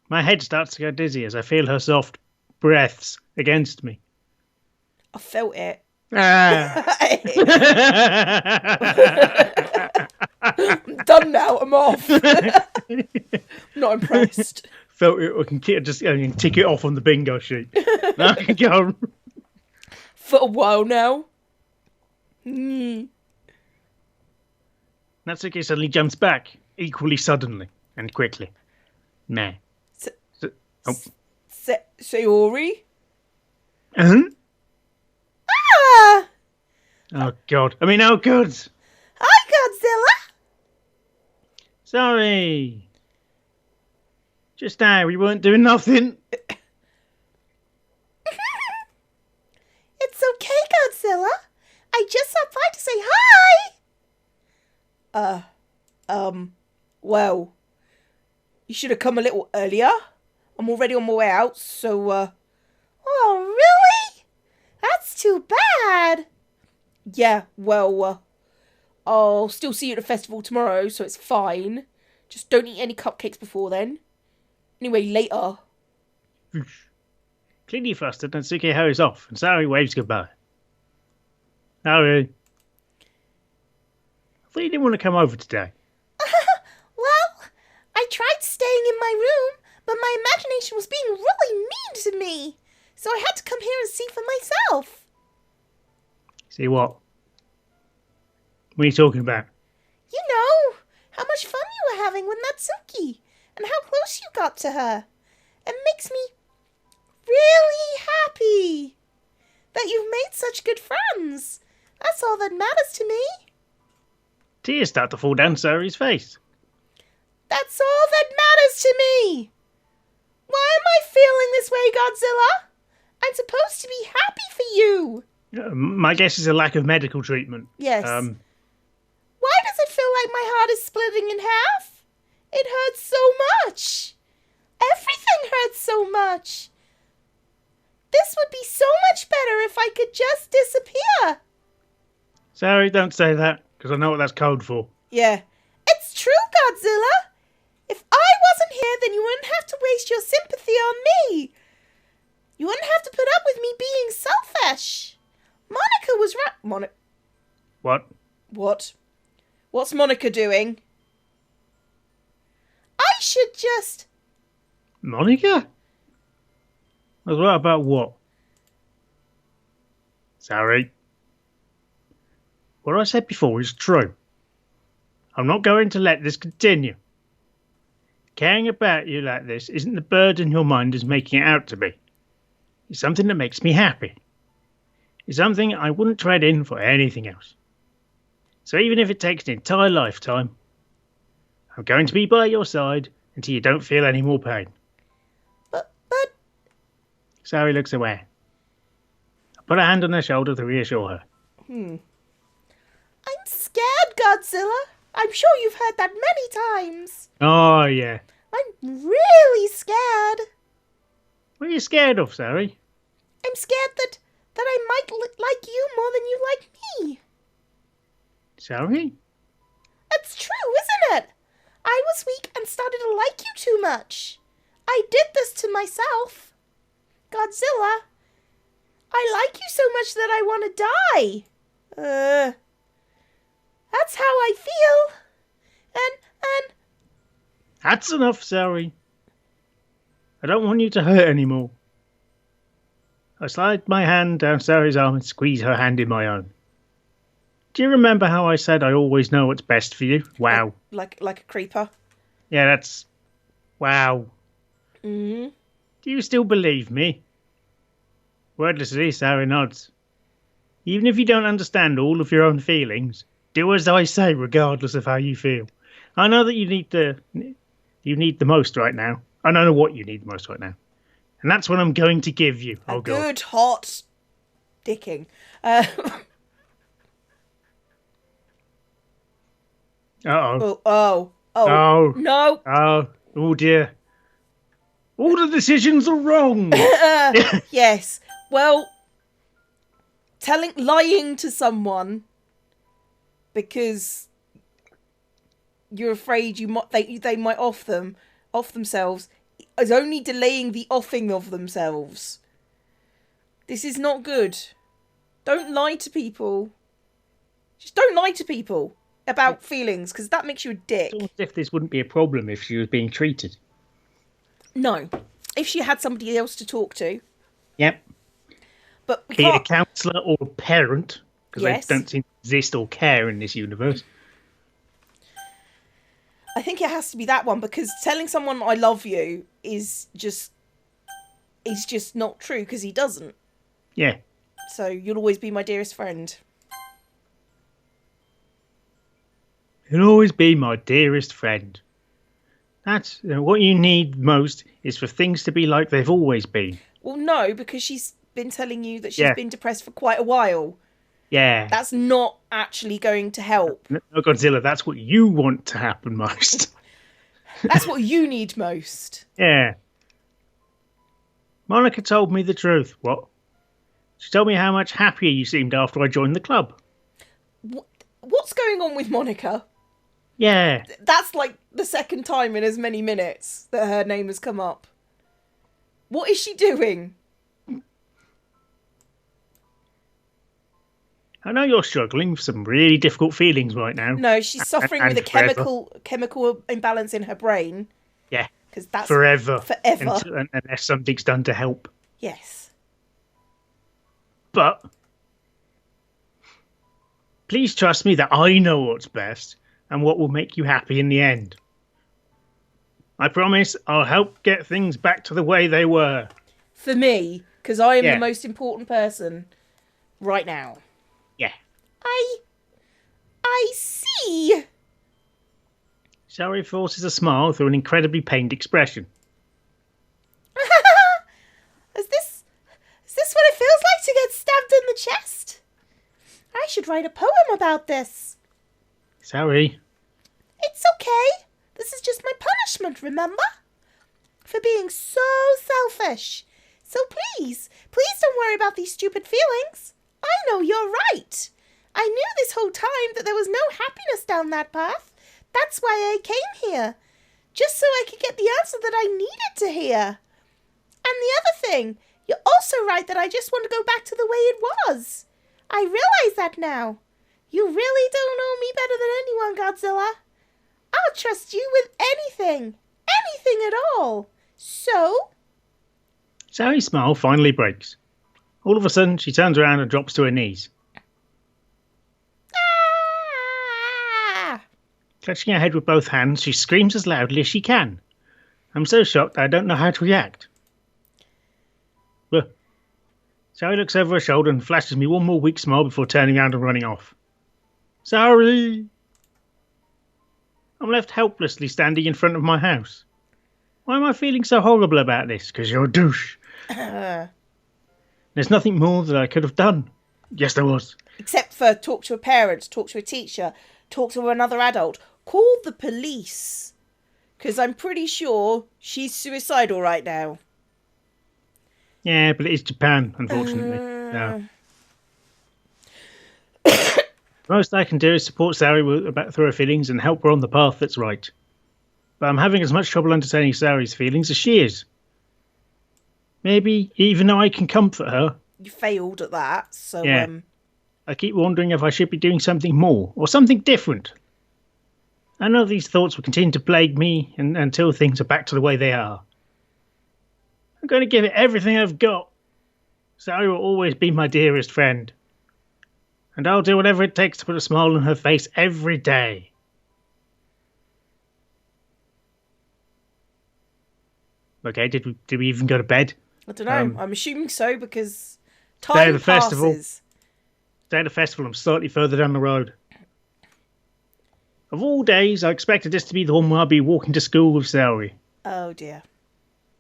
My head starts to go dizzy as I feel her soft breaths against me. I felt it. Ah. I'm done now, I'm off. Not impressed. Felt it, I can tick it off on the bingo sheet. I can go. For a while now. Natsuki suddenly jumps back, equally suddenly and quickly. Nah. Sayori? Oh, God. I mean, oh, good. Hi, Godzilla. Sorry. Just now, we weren't doing nothing. It's okay, Godzilla. I just stopped by to say hi. Well, you should have come a little earlier. I'm already on my way out, so, Oh, really? That's too bad. Yeah, well, I'll still see you at the festival tomorrow, so it's fine. Just don't eat any cupcakes before then. Anyway, later. Clearly flustered, Natsuki hurries off, and Sari waves goodbye. Sari. I thought you didn't want to come over today. Well, I tried staying in my room, but my imagination was being really mean to me. So I had to come here and see for myself. See what? What are you talking about? You know, how much fun you were having with Natsuki, and how close you got to her. It makes me really happy that you've made such good friends. That's all that matters to me. Tears start to fall down Sari's face. That's all that matters to me. Why am I feeling this way, Godzilla? I'm supposed to be happy for you. My guess is a lack of medical treatment. Yes. Why does it feel like my heart is splitting in half? It hurts so much. Everything hurts so much. This would be so much better if I could just disappear. Sari, don't say that, because I know what that's code for. Yeah. It's true, Godzilla. If I wasn't here, then you wouldn't have to waste your sympathy on me. You wouldn't have to put up with me being selfish. Monica was right. What? What's Monica doing? I should just... Monica? Well, what about what? Sorry. What I said before is true. I'm not going to let this continue. Caring about you like this isn't the burden your mind is making it out to be. It's something that makes me happy. It's something I wouldn't trade in for anything else. So even if it takes an entire lifetime, I'm going to be by your side until you don't feel any more pain. But... Sari looks away. I put a hand on her shoulder to reassure her. I'm scared, Godzilla. I'm sure you've heard that many times. Oh, yeah. I'm really scared. What are you scared of, Sari? I'm scared that I might like you more than you like me. Sari? It's true, isn't it? I was weak and started to like you too much. I did this to myself. Godzilla, I like you so much that I want to die. That's how I feel. And... That's enough, Sari. I don't want you to hurt anymore. I slide my hand down Sari's arm and squeeze her hand in my own. Do you remember how I said I always know what's best for you? Wow. Like a creeper? Yeah, that's... Wow. Mm-hmm. Do you still believe me? Wordlessly, Sari nods. Even if you don't understand all of your own feelings, do as I say regardless of how you feel. I know that you need the most right now. I know what you need the most right now. And that's what I'm going to give you. A good hot dicking. Uh-oh. Oh. No. Oh dear. All the decisions are wrong. Yes. Well, lying to someone because you're afraid they might off themselves is only delaying the offing of themselves. This is not good. Don't lie to people. Just don't lie to people about feelings, because that makes you a dick. It's almost as if this wouldn't be a problem if she was being treated. No. If she had somebody else to talk to. Yep. But be it a counsellor or a parent, because yes. They don't seem to exist or care in this universe. I think it has to be that one, because telling someone I love you is just not true, because he doesn't. Yeah. So you'll always be my dearest friend. You'll always be my dearest friend. That's what you need most is for things to be like they've always been. Well, no, because she's been telling you that she's been depressed for quite a while. Yeah. That's not actually going to help. No, Godzilla, that's what you want to happen most. That's what you need most. Yeah. Monica told me the truth. What? She told me how much happier you seemed after I joined the club. What's going on with Monica? Yeah. That's like the second time in as many minutes that her name has come up. What is she doing? I know you're struggling with some really difficult feelings right now. No, she's suffering with a chemical imbalance in her brain. Yeah. Because that's forever. Unless something's done to help. Yes. But please trust me that I know what's best and what will make you happy in the end. I promise I'll help get things back to the way they were. For me, because I am the most important person right now. Yeah. I see. Sari forces a smile through an incredibly pained expression. Is this what it feels like to get stabbed in the chest? I should write a poem about this. Sari. It's okay. This is just my punishment, remember? For being so selfish. So please don't worry about these stupid feelings. I know you're right. I knew this whole time that there was no happiness down that path. That's why I came here. just so I could get the answer that I needed to hear. And the other thing, you're also right that I just want to go back to the way it was. I realize that now. You really don't know me better than anyone, Godzilla. I'll trust you with anything. Anything at all. So? Sally's smile finally breaks. All of a sudden, she turns around and drops to her knees. Ah! Clutching her head with both hands, she screams as loudly as she can. I'm so shocked I don't know how to react. Sally looks over her shoulder and flashes me one more weak smile before turning around and running off. Sorry! I'm left helplessly standing in front of my house. Why am I feeling so horrible about this? Because you're a douche. There's nothing more that I could have done. Yes, there was. Except for talk to a parent, talk to a teacher, talk to another adult. Call the police. Because I'm pretty sure she's suicidal right now. Yeah, but it is Japan, unfortunately. No. Most I can do is support Sari through her feelings and help her on the path that's right. But I'm having as much trouble understanding Sari's feelings as she is. Maybe even though I can comfort her. You failed at that, so yeah. I keep wondering if I should be doing something more or something different. I know these thoughts will continue to plague me until things are back to the way they are. I'm going to give it everything I've got. Sari will always be my dearest friend. And I'll do whatever it takes to put a smile on her face every day. Okay, did we even go to bed? I don't know. I'm assuming so because time passes. Day of the festival, I'm slightly further down the road. Of all days, I expected this to be the one where I'll be walking to school with Sari. Oh dear.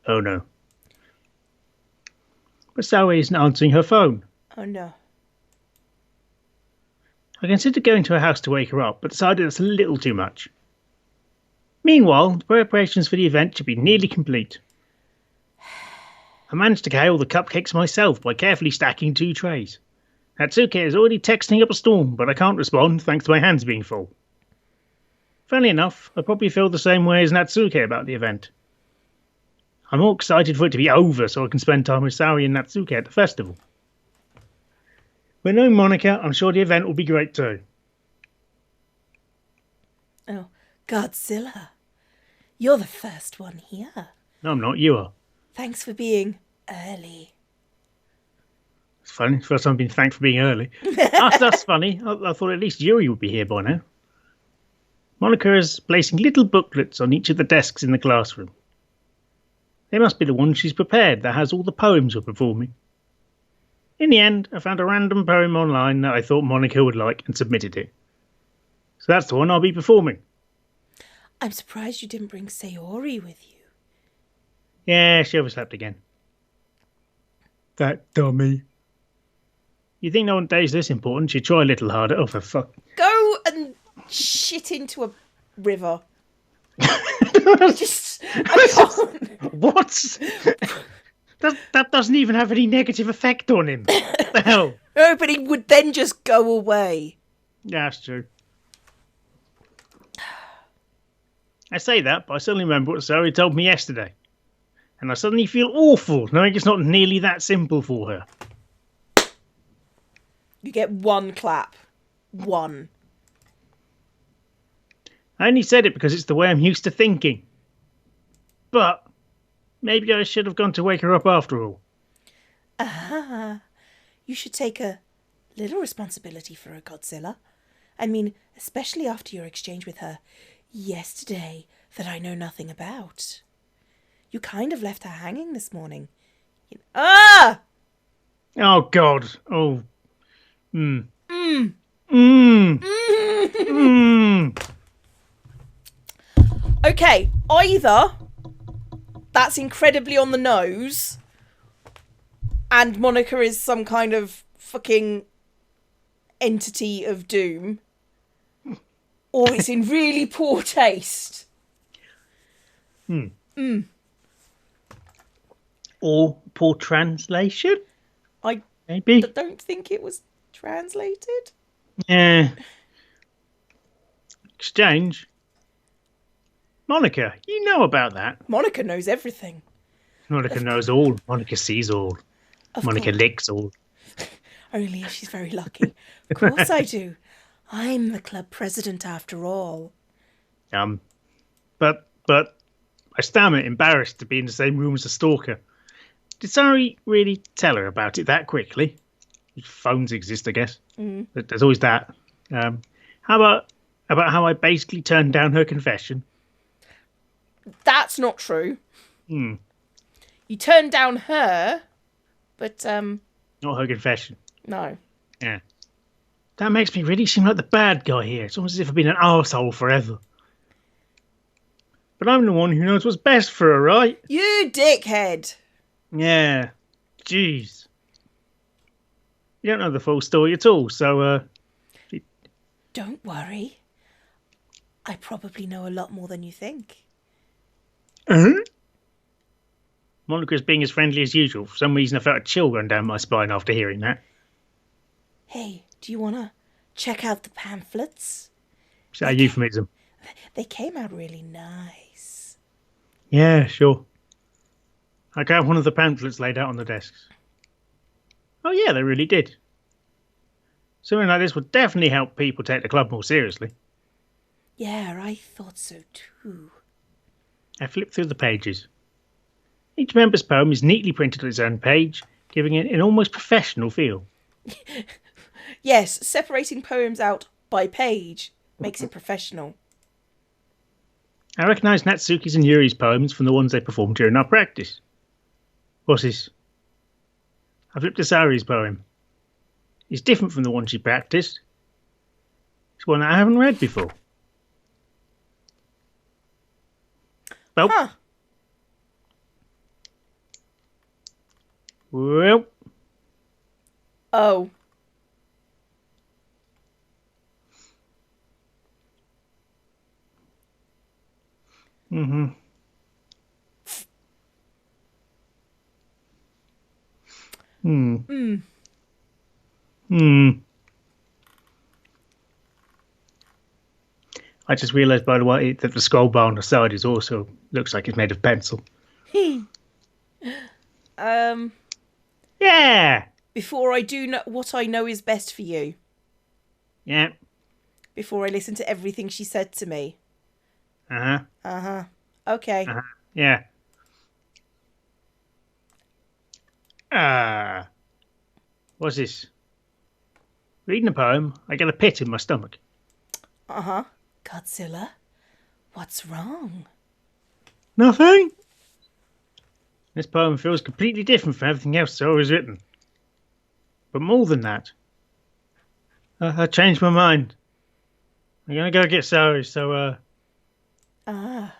Oh no. But Sari isn't answering her phone. Oh no. I considered going to her house to wake her up, but decided that's a little too much. Meanwhile, the preparations for the event should be nearly complete. I managed to carry all the cupcakes myself by carefully stacking 2 trays. Natsuke is already texting up a storm, but I can't respond thanks to my hands being full. Funnily enough, I probably feel the same way as Natsuke about the event. I'm more excited for it to be over so I can spend time with Sari and Natsuke at the festival. With no Monica, I'm sure the event will be great too. Oh, Godzilla. You're the first one here. No, I'm not. You are. Thanks for being early. It's funny. First time I've been thanked for being early. That's funny. I thought at least Yuri would be here by now. Monica is placing little booklets on each of the desks in the classroom. They must be the one she's prepared that has all the poems we're performing. In the end, I found a random poem online that I thought Monica would like and submitted it. So that's the one I'll be performing. I'm surprised you didn't bring Sayori with you. Yeah, she overslept again. That dummy. You think no one days this important? She'd try a little harder. Oh, for fuck. Go and shit into a river. Just, I can't. What? That doesn't even have any negative effect on him. What the hell? No, but he would then just go away. Yeah, that's true. I say that, but I suddenly remember what Sari told me yesterday. And I suddenly feel awful, knowing it's not nearly that simple for her. You get 1 clap. 1. I only said it because it's the way I'm used to thinking. But maybe I should have gone to wake her up after all. You should take a little responsibility for her, Godzilla. I mean, especially after your exchange with her yesterday that I know nothing about. You kind of left her hanging this morning. Ah! Oh, God. Oh. Okay, either that's incredibly on the nose and Monica is some kind of fucking entity of doom, or it's in really poor taste. Or poor translation? I maybe don't think it was translated. Yeah. Exchange. Monica, you know about that. Monica knows everything. Monica knows all. Monica sees all. Of Monica course. licks all. Only if she's very lucky. Of course I do. I'm the club president after all. But I stammer, embarrassed to be in the same room as a stalker. Did Sari really tell her about it that quickly? Phones exist, I guess. But there's always that. How about how I basically turned down her confession? That's not true. You turned down her, but Not her confession. no. Yeah. That makes me really seem like the bad guy here. It's almost as if I've been an arsehole forever. But I'm the one who knows what's best for her, right? You dickhead. Yeah. Jeez. You don't know the full story at all, so, Don't worry. I probably know a lot more than you think. Monica's being as friendly as usual. For some reason, I felt a chill run down my spine after hearing that. Hey, do you want to check out the pamphlets? Is that a euphemism? They came out really nice. Yeah, sure. I got one of the pamphlets laid out on the desks. Oh yeah, they really did. Something like this would definitely help people take the club more seriously. Yeah, I thought so too. I flipped through the pages. Each member's poem is neatly printed on its own page, giving it an almost professional feel. Yes, separating poems out by page makes it professional. I recognised Natsuki's and Yuri's poems from the ones they performed during our practice. What's this? I flipped to Sari's poem. It's different from the one she practiced. It's one that I haven't read before. Well, Huh. Well, Oh. mm-hmm. I just realised, by the way, that the scroll bar on the side is also looks like it's made of pencil. Yeah. Before I do what I know is best for you. Yeah. Before I listen to everything she said to me. Uh-huh. Okay. Yeah. What's this? Reading a poem, I get a pit in my stomach. Godzilla, what's wrong? Nothing. This poem feels completely different from everything else I've always written. But more than that, I changed my mind. I'm gonna go get Sari, so, Well,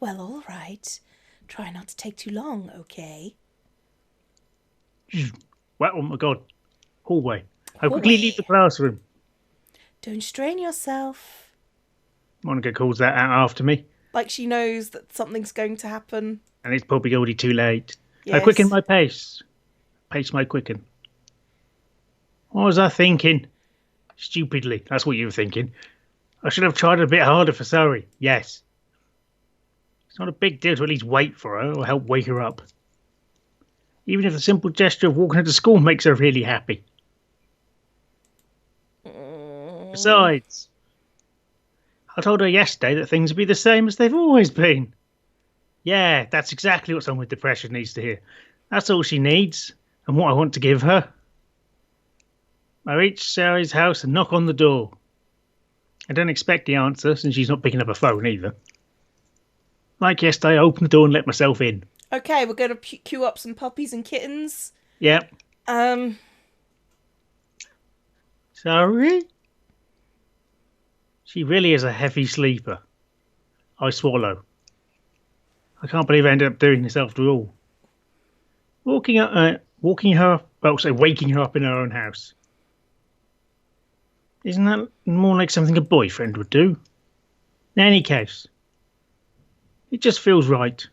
all right. Try not to take too long, okay? Well, oh my god. Hallway. I quickly leave the classroom. Don't strain yourself. Monica calls that out after me. Like she knows that something's going to happen. And it's probably already too late. Yes. I quicken my pace. Pace my quicken. What was I thinking? Stupidly. That's what you were thinking. I should have tried a bit harder for Sari. Yes. It's not a big deal to at least wait for her or help wake her up. Even if the simple gesture of walking her to school makes her really happy. Besides, I told her yesterday that things would be the same as they've always been. Yeah, that's exactly what someone with depression needs to hear. That's all she needs, and what I want to give her. I reach Sari's house and knock on the door. I don't expect the answer, since she's not picking up her phone either. Like yesterday, I open the door and let myself in. Okay, we're going to queue up some puppies and kittens. Yep. Sari? She really is a heavy sleeper. I swallow. I can't believe I ended up doing this after all. Waking her up in her own house. Isn't that more like something a boyfriend would do? In any case, it just feels right.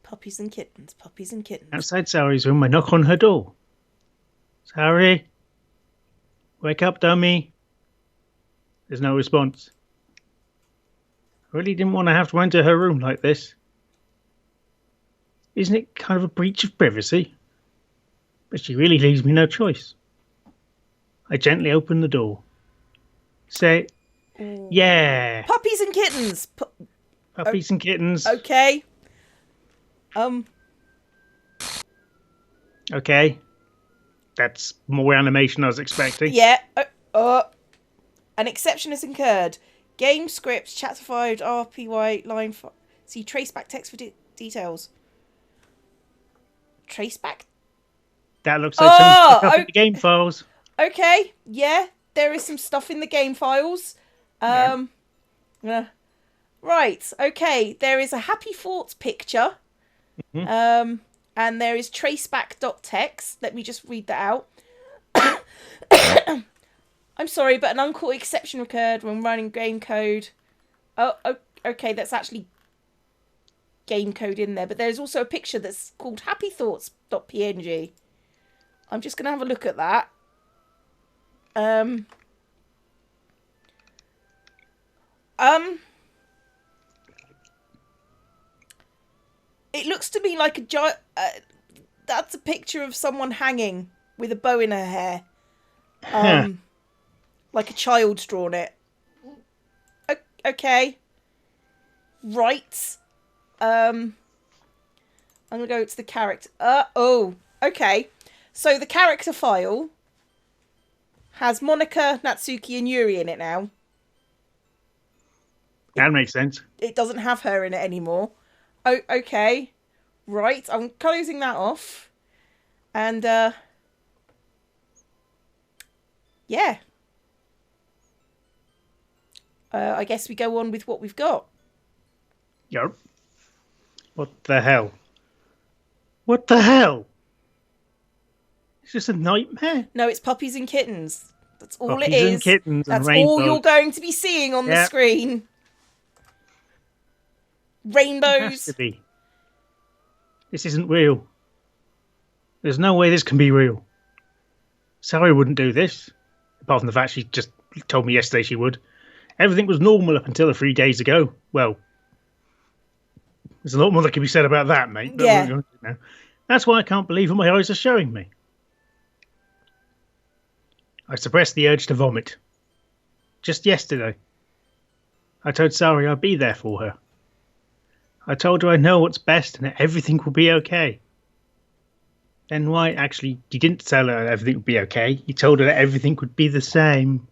Puppies and kittens, puppies and kittens. Outside Sari's room, I knock on her door. Sari? Wake up, dummy. There's no response. really didn't want to have to enter her room like this. Isn't it kind of a breach of privacy? But she really leaves me no choice. I gently open the door. Say, yeah. Puppies and kittens. Puppies and kittens. Okay. Okay. That's more animation I was expecting. Yeah. An exception has occurred. Game scripts, chapter 5, RPY, line 5. See traceback text for details. Traceback? That looks like some stuff in the game files. Okay, yeah. There is some stuff in the game files. Right, okay. There is a Happy Thoughts picture. Mm-hmm. And there is traceback.text. Let me just read that out. I'm sorry, but an uncaught exception occurred when running game code. Oh, okay, that's actually game code in there. But there's also a picture that's called happythoughts.png. I'm just going to have a look at that. It looks to me like a giant... that's a picture of someone hanging with a bow in her hair. Like a child's drawn it. Okay. Right. I'm going to go to the character. Okay. So the character file has Monica, Natsuki, and Yuri in it now. That makes sense. It doesn't have her in it anymore. Oh, okay. Right. I'm closing that off. And, yeah. I guess we go on with what we've got. Yep. What the hell? What the hell? It's just a nightmare. No, it's puppies and kittens. That's all puppies it is. And kittens That's and all you're going to be seeing on the screen. Rainbows. It has to be. This isn't real. There's no way this can be real. Sari wouldn't do this. Apart from the fact she just told me yesterday she would. Everything was normal up until 3 days ago. Well, there's a lot more that can be said about that, mate. Yeah. That's why I can't believe what my eyes are showing me. I suppressed the urge to vomit. Just yesterday, I told Sari I'd be there for her. I told her I know what's best and that everything will be okay. Then why? Actually, you didn't tell her everything would be okay. You told her that everything would be the same.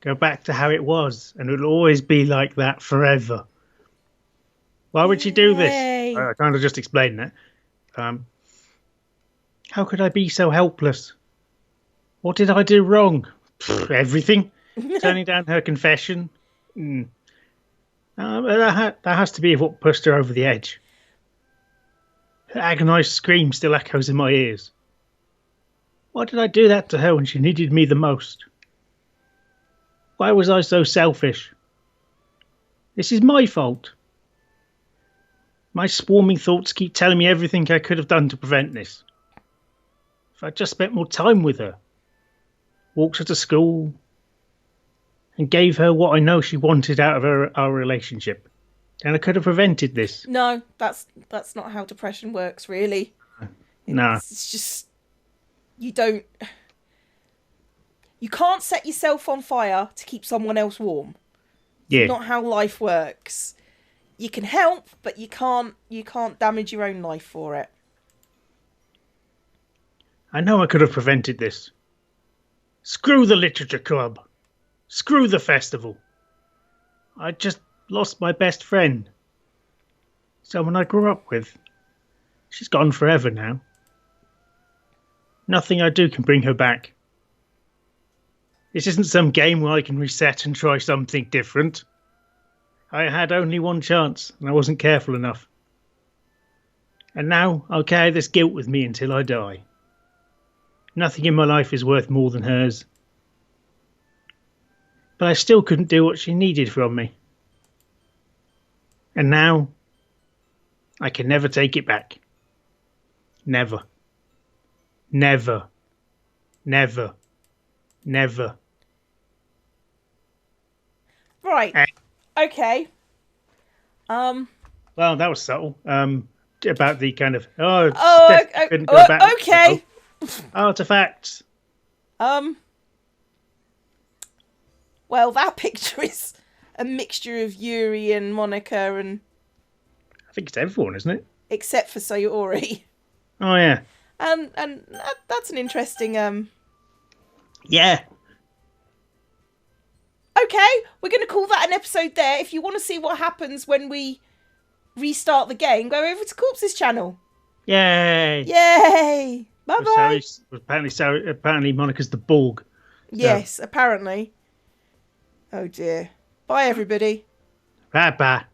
Go back to how it was, and it'll always be like that forever. Why would she do this? I kind of just explained that. How could I be so helpless? What did I do wrong? Everything. Turning down her confession. That has to be what pushed her over the edge. Her agonised scream still echoes in my ears. Why did I do that to her when she needed me the most? Why was I so selfish? This is my fault. My swarming thoughts keep telling me everything I could have done to prevent this. If I'd just spent more time with her, walked her to school, and gave her what I know she wanted out of our relationship, then I could have prevented this. No, that's not how depression works, really. No. It's just... You can't set yourself on fire to keep someone else warm. Yeah. It's not how life works. You can help, but you can't damage your own life for it. I know I could have prevented this. Screw the literature club. Screw the festival. I just lost my best friend. Someone I grew up with. She's gone forever now. Nothing I do can bring her back. This isn't some game where I can reset and try something different. I had only one chance, and I wasn't careful enough. And now I'll carry this guilt with me until I die. Nothing in my life is worth more than hers. But I still couldn't do what she needed from me. And now, I can never take it back. Never. Never. Never. Never. Right. Okay. Well, that was subtle. About the kind of couldn't go back. Okay. Artifacts. Well, that picture is a mixture of Yuri and Monica, and I think it's everyone, isn't it? except for Sayori. Oh yeah. And that's an interesting. Yeah. Okay, we're going to call that an episode there. If you want to see what happens when we restart the game, go over to Corpse's channel. Yay! Yay! Bye bye. Apparently, Monica's the Borg. So. Yes, apparently. Oh dear. Bye, everybody. Bye bye.